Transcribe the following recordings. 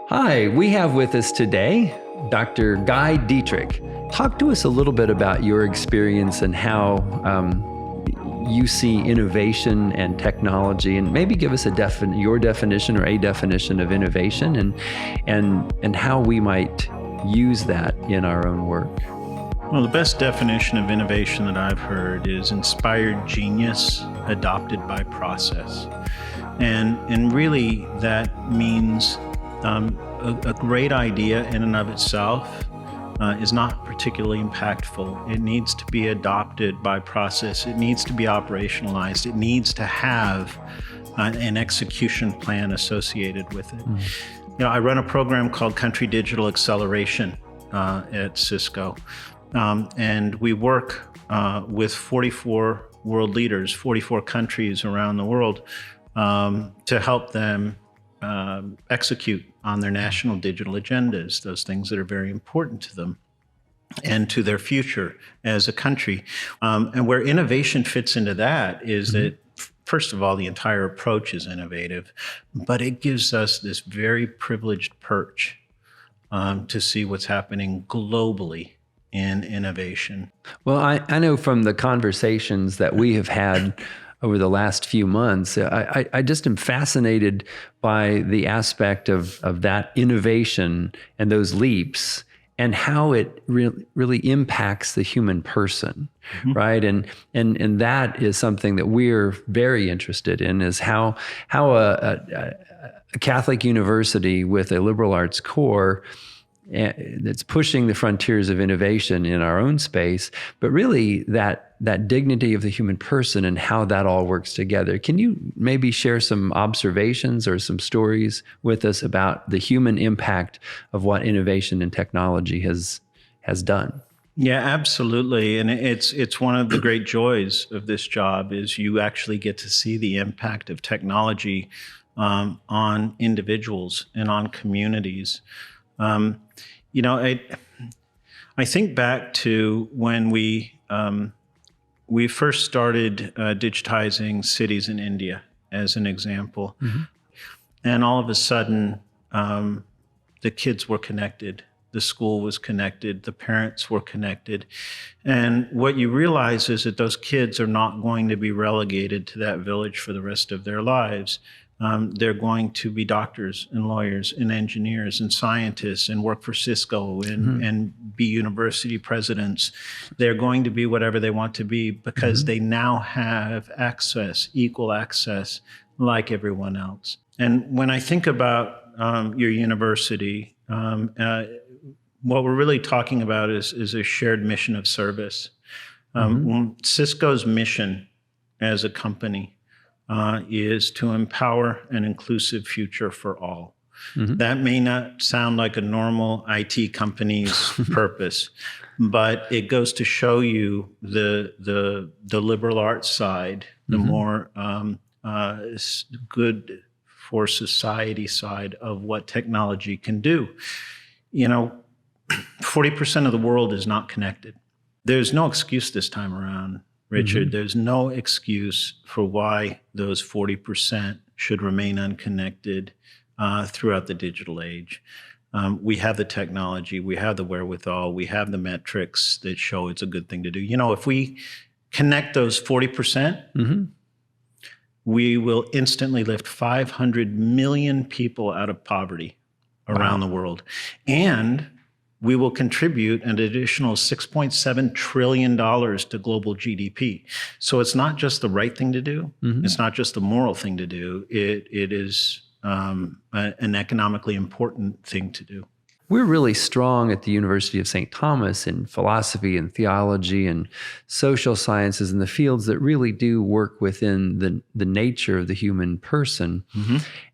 Hi, we have with us today Dr. Guy Diedrich. Talk to us a little bit about your experience and how you see innovation and technology, and maybe give us your definition or a definition of innovation, and how we might use that in our own work. Well, the best definition of innovation that I've heard is inspired genius adopted by process. And really that means a great idea in and of itself is not particularly impactful. It needs to be adopted by process. It needs to be operationalized. It needs to have an execution plan associated with it. I run a program called Country Digital Acceleration at Cisco. And we work with 44 world leaders, 44 countries around the world, to help them execute on their national digital agendas, those things that are very important to them and to their future as a country. And where innovation fits into that is that, first of all, the entire approach is innovative, but it gives us this very privileged perch to see what's happening globally in innovation. Well, I know from the conversations that we have had over the last few months, I just am fascinated by the aspect of that innovation and those leaps and how it really impacts the human person, right? And that is something that we're very interested in, is how a Catholic university with a liberal arts core that's pushing the frontiers of innovation in our own space, but really that dignity of the human person and how that all works together. Can you maybe share some observations or some stories with us about the human impact of what innovation and technology has done? Yeah, absolutely. And it's one of the great joys of this job is you actually get to see the impact of technology on individuals and on communities. I think back to when we first started digitizing cities in India, as an example, and all of a sudden the kids were connected, the school was connected, the parents were connected, and what you realize is that those kids are not going to be relegated to that village for the rest of their lives. They're going to be doctors and lawyers and engineers and scientists and work for Cisco and be university presidents. They're going to be whatever they want to be because they now have access, equal access, like everyone else. And when I think about your university, what we're really talking about is a shared mission of service. Cisco's mission as a company is to empower an inclusive future for all. That may not sound like a normal IT company's purpose, but it goes to show you the liberal arts side, the more good for society side of what technology can do. 40% of the world is not connected. There's no excuse this time around, Richard. There's no excuse for why those 40% should remain unconnected throughout the digital age. We have the technology, we have the wherewithal, we have the metrics that show it's a good thing to do. If we connect those 40%, we will instantly lift 500 million people out of poverty around the world. And we will contribute an additional $6.7 trillion to global GDP. So it's not just the right thing to do. It's not just the moral thing to do. It is an economically important thing to do. We're really strong at the University of St. Thomas in philosophy and theology and social sciences and the fields that really do work within the nature of the human person.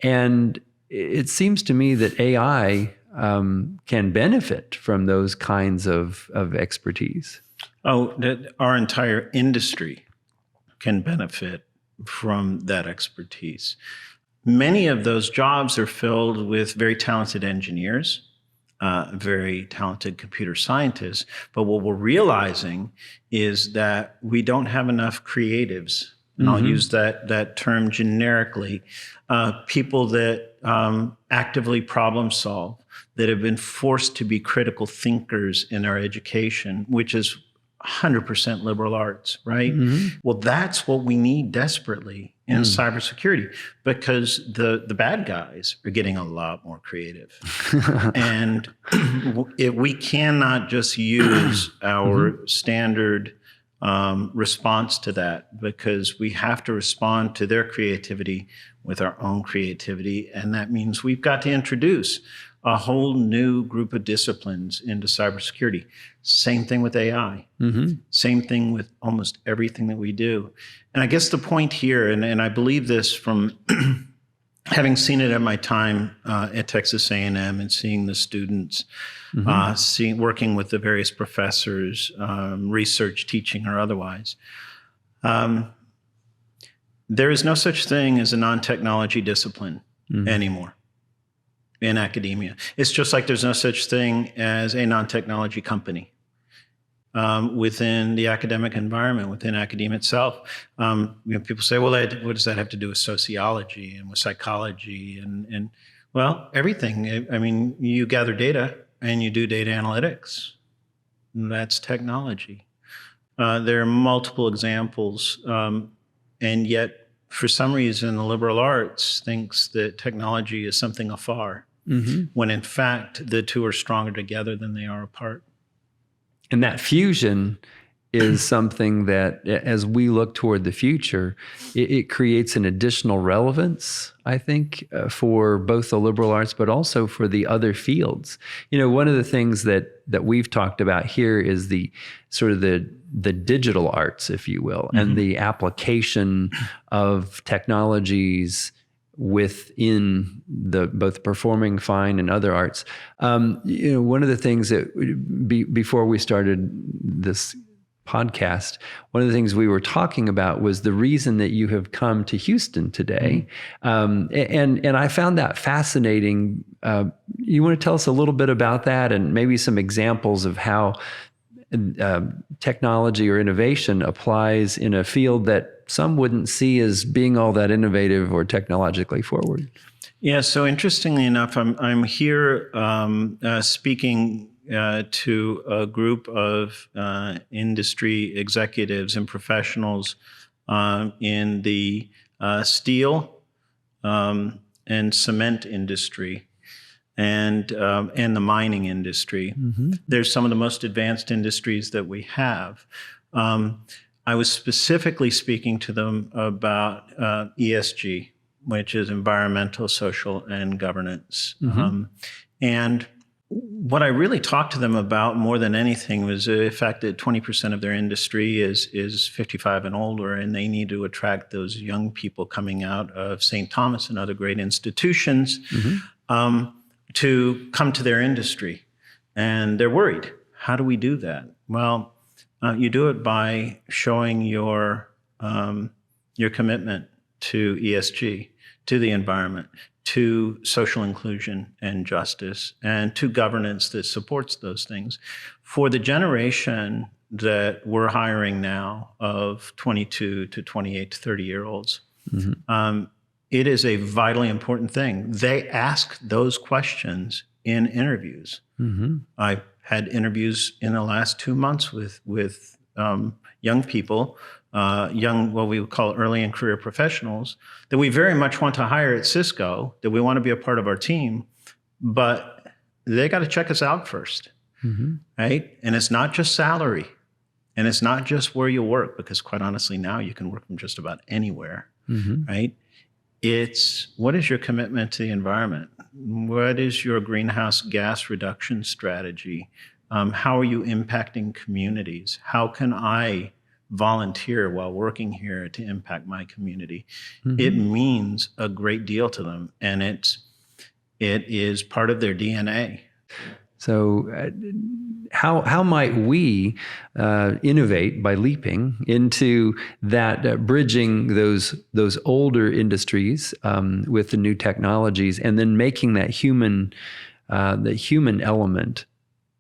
And it seems to me that AI can benefit from those kinds of expertise. Our entire industry can benefit from that expertise. Many of those jobs are filled with very talented engineers, very talented computer scientists. But what we're realizing is that we don't have enough creatives and I'll use that term generically, people that actively problem solve, that have been forced to be critical thinkers in our education, which is 100% liberal arts, right? Well, that's what we need desperately in cybersecurity, because the bad guys are getting a lot more creative. And we cannot just use our standard response to that, because we have to respond to their creativity with our own creativity. And that means we've got to introduce a whole new group of disciplines into cybersecurity. Same thing with AI. Same thing with almost everything that we do. And I guess the point here, and I believe this from having seen it at my time at Texas A&M and seeing the students, working with the various professors, research, teaching, or otherwise, there is no such thing as a non-technology discipline anymore in academia. It's just like there's no such thing as a non-technology company within the academic environment, within academia itself. People say, well, what does that have to do with sociology and with psychology? And well, everything. I mean, you gather data and you do data analytics. That's technology. There are multiple examples, and yet, for some reason, the liberal arts thinks that technology is something afar, when in fact, the two are stronger together than they are apart. And that fusion is something that, as we look toward the future, it creates an additional relevance, I think, for both the liberal arts, but also for the other fields. You know, one of the things that we've talked about here is the sort of the digital arts, if you will, and the application of technologies within both performing fine and other arts. You know, one of the things that before we started this podcast, one of the things we were talking about was the reason that you have come to Houston today. And I found that fascinating. You want to tell us a little bit about that and maybe some examples of how technology or innovation applies in a field that some wouldn't see as being all that innovative or technologically forward? Yeah, so interestingly enough, I'm here speaking to a group of industry executives and professionals in the steel and cement industry and the mining industry. They're some of the most advanced industries that we have. I was specifically speaking to them about ESG, which is environmental, social, and governance. And what I really talked to them about more than anything was the fact that 20% of their industry is 55 and older, and they need to attract those young people coming out of St. Thomas and other great institutions to come to their industry. And they're worried. How do we do that? Well, you do it by showing your commitment to ESG, to the environment, to social inclusion and justice, and to governance that supports those things. For the generation that we're hiring now of 22 to 28 to 30-year-olds, it is a vitally important thing. They ask those questions in interviews. I've had interviews in the last 2 months with young people, what we would call early in career professionals, that we very much want to hire at Cisco, that we want to be a part of our team, but they got to check us out first, right? And it's not just salary, and it's not just where you work, because quite honestly, now you can work from just about anywhere, right? It's what is your commitment to the environment? What is your greenhouse gas reduction strategy? How are you impacting communities? How can I volunteer while working here to impact my community? It means a great deal to them, and it is part of their DNA. So how might we innovate by leaping into that, bridging those older industries with the new technologies, and then making that human element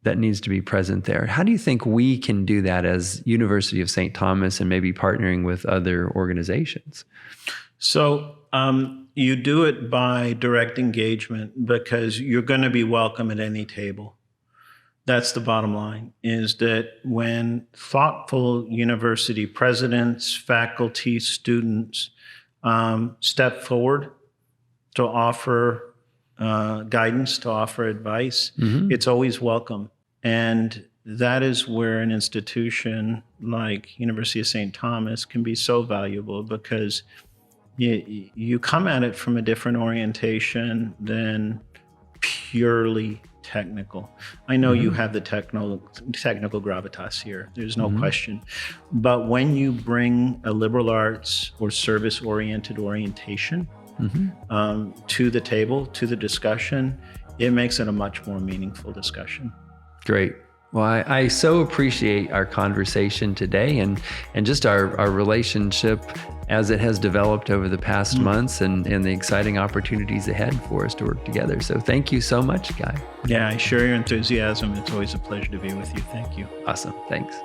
that needs to be present there. How do you think we can do that as University of St. Thomas and maybe partnering with other organizations? So you do it by direct engagement, because you're going to be welcome at any table. That's the bottom line, is that when thoughtful university presidents, faculty, students step forward to offer guidance, to offer advice, it's always welcome. And that is where an institution like University of St. Thomas can be so valuable, because you come at it from a different orientation than purely technical. I know you have the technical gravitas here. There's no question. But when you bring a liberal arts or service-oriented orientation to the table, to the discussion, it makes it a much more meaningful discussion. Great. Well, I so appreciate our conversation today and just our relationship as it has developed over the past months and the exciting opportunities ahead for us to work together. So thank you so much, Guy. Yeah, I share your enthusiasm. It's always a pleasure to be with you. Thank you. Awesome. Thanks.